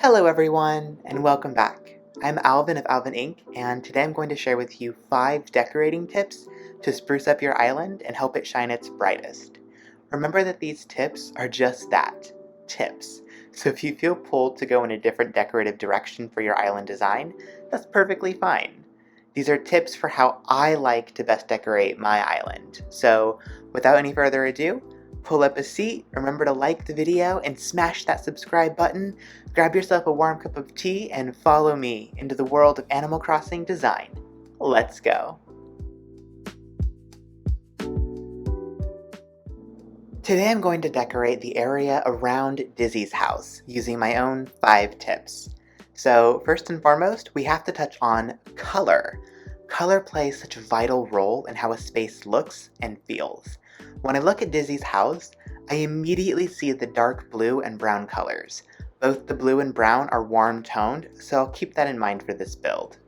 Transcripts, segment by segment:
Hello everyone, and welcome back. I'm Alvin of Alvin Inc., and today I'm going to share with you 5 decorating tips to spruce up your island and help it shine its brightest. Remember that these tips are just that, tips. So if you feel pulled to go in a different decorative direction for your island design, that's perfectly fine. These are tips for how I like to best decorate my island. So without any further ado, pull up a seat, remember to like the video and smash that subscribe button, grab yourself a warm cup of tea, and follow me into the world of Animal Crossing design. Let's go! Today I'm going to decorate the area around Dizzy's house using my own 5 tips. So first and foremost, we have to touch on color. Color plays such a vital role in how a space looks and feels. When I look at Dizzy's house, I immediately see the dark blue and brown colors. Both the blue and brown are warm toned, so I'll keep that in mind for this build.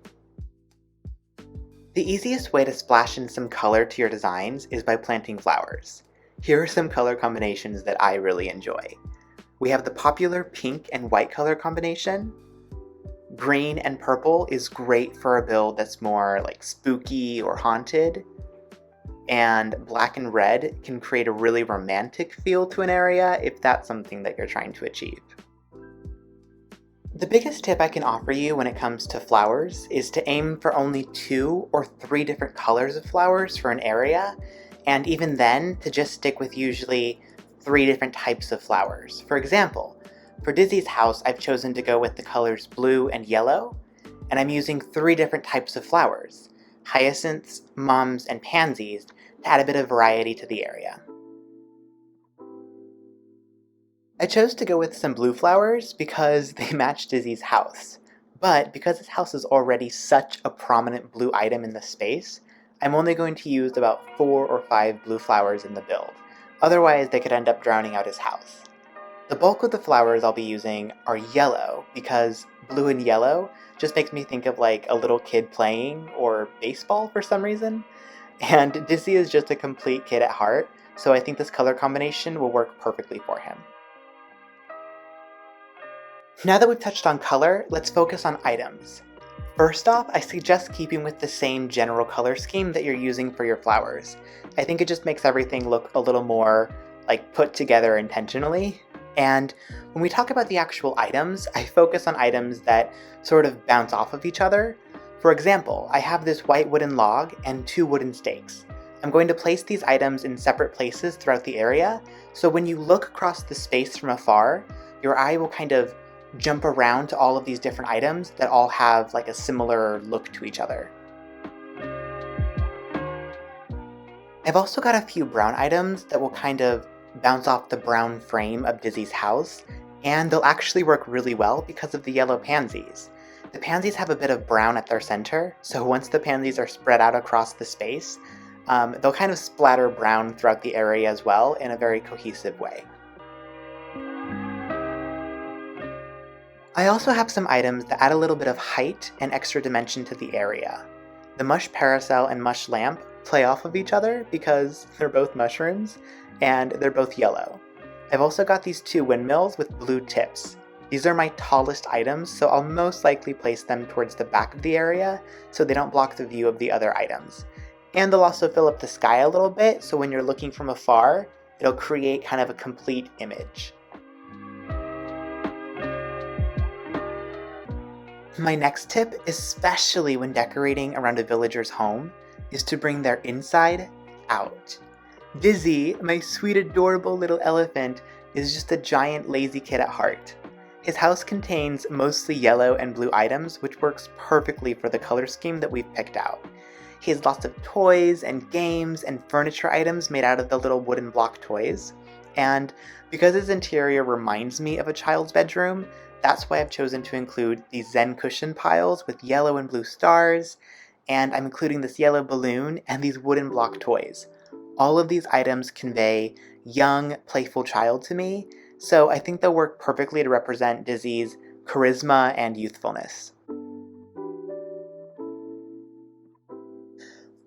The easiest way to splash in some color to your designs is by planting flowers. Here are some color combinations that I really enjoy. We have the popular pink and white color combination. Green and purple is great for a build that's more like spooky or haunted. And black and red can create a really romantic feel to an area if that's something that you're trying to achieve. The biggest tip I can offer you when it comes to flowers is to aim for only 2 or 3 different colors of flowers for an area, and even then to just stick with usually 3 different types of flowers. For example, for Dizzy's house I've chosen to go with the colors blue and yellow, and I'm using 3 different types of flowers: hyacinths, mums, and pansies, to add a bit of variety to the area. I chose to go with some blue flowers because they match Dizzy's house, but because his house is already such a prominent blue item in the space, I'm only going to use about 4 or 5 blue flowers in the build, otherwise they could end up drowning out his house. The bulk of the flowers I'll be using are yellow because blue and yellow just makes me think of like a little kid playing or baseball for some reason. And Dizzy is just a complete kid at heart, so I think this color combination will work perfectly for him. Now that we've touched on color, let's focus on items. First off, I suggest keeping with the same general color scheme that you're using for your flowers. I think it just makes everything look a little more like put together intentionally. And when we talk about the actual items, I focus on items that sort of bounce off of each other. For example, I have this white wooden log and 2 wooden stakes. I'm going to place these items in separate places throughout the area, so when you look across the space from afar, your eye will kind of jump around to all of these different items that all have like a similar look to each other. I've also got a few brown items that will kind of bounce off the brown frame of Dizzy's house, and they'll actually work really well because of the yellow pansies. The pansies have a bit of brown at their center, so once the pansies are spread out across the space, they'll kind of splatter brown throughout the area as well in a very cohesive way. I also have some items that add a little bit of height and extra dimension to the area. The mush parasol and mush lamp play off of each other because they're both mushrooms, and they're both yellow. I've also got these 2 windmills with blue tips. These are my tallest items, so I'll most likely place them towards the back of the area so they don't block the view of the other items. And they'll also fill up the sky a little bit, so when you're looking from afar, it'll create kind of a complete image. My next tip, especially when decorating around a villager's home, is to bring their inside out. Dizzy, my sweet adorable little elephant, is just a giant lazy kid at heart. His house contains mostly yellow and blue items, which works perfectly for the color scheme that we've picked out. He has lots of toys and games and furniture items made out of the little wooden block toys. And because his interior reminds me of a child's bedroom, that's why I've chosen to include these Zen cushion piles with yellow and blue stars, and I'm including this yellow balloon and these wooden block toys. All of these items convey young, playful child to me, so I think they'll work perfectly to represent Dizzy's charisma and youthfulness.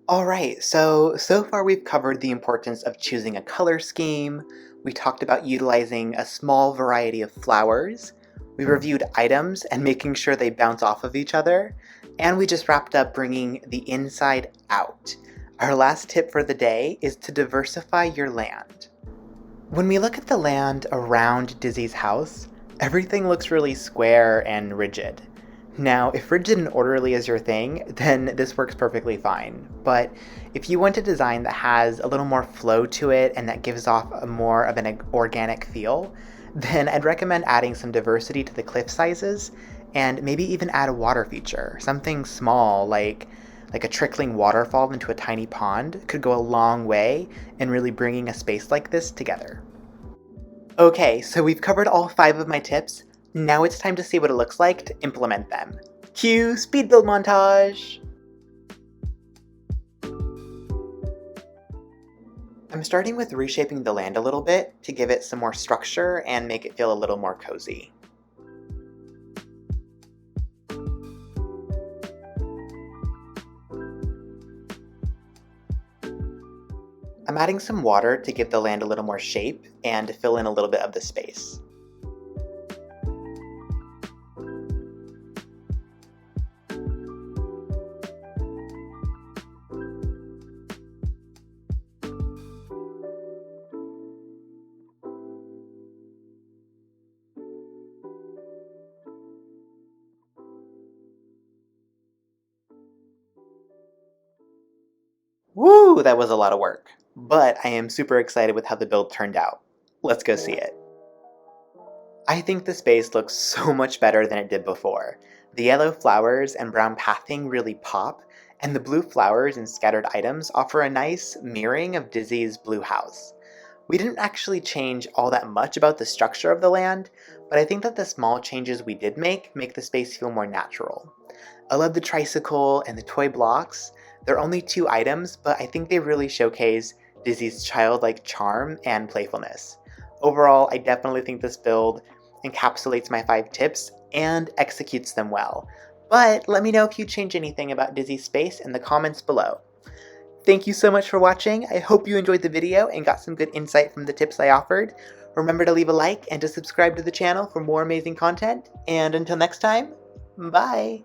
Alright, so far we've covered the importance of choosing a color scheme, we talked about utilizing a small variety of flowers, We reviewed items and making sure they bounce off of each other, and we just wrapped up bringing the inside out. Our last tip for the day is to diversify your land. When we look at the land around Dizzy's house, everything looks really square and rigid. Now, if rigid and orderly is your thing, then this works perfectly fine. But if you want a design that has a little more flow to it and that gives off more of an organic feel, then I'd recommend adding some diversity to the cliff sizes and maybe even add a water feature. Something small like a trickling waterfall into a tiny pond could go a long way in really bringing a space like this together. Okay, so we've covered all 5 of my tips. Now it's time to see what it looks like to implement them. Cue speed build montage! I'm starting with reshaping the land a little bit to give it some more structure and make it feel a little more cozy. I'm adding some water to give the land a little more shape and to fill in a little bit of the space. Woo, that was a lot of work, but I am super excited with how the build turned out. Let's go see it. I think the space looks so much better than it did before. The yellow flowers and brown pathing really pop, and the blue flowers and scattered items offer a nice mirroring of Dizzy's blue house. We didn't actually change all that much about the structure of the land, but I think that the small changes we did make the space feel more natural. I love the tricycle and the toy blocks. They're only 2 items, but I think they really showcase Dizzy's childlike charm and playfulness. Overall, I definitely think this build encapsulates my 5 tips and executes them well. But let me know if you change anything about Dizzy's space in the comments below. Thank you so much for watching. I hope you enjoyed the video and got some good insight from the tips I offered. Remember to leave a like and to subscribe to the channel for more amazing content. And until next time, bye!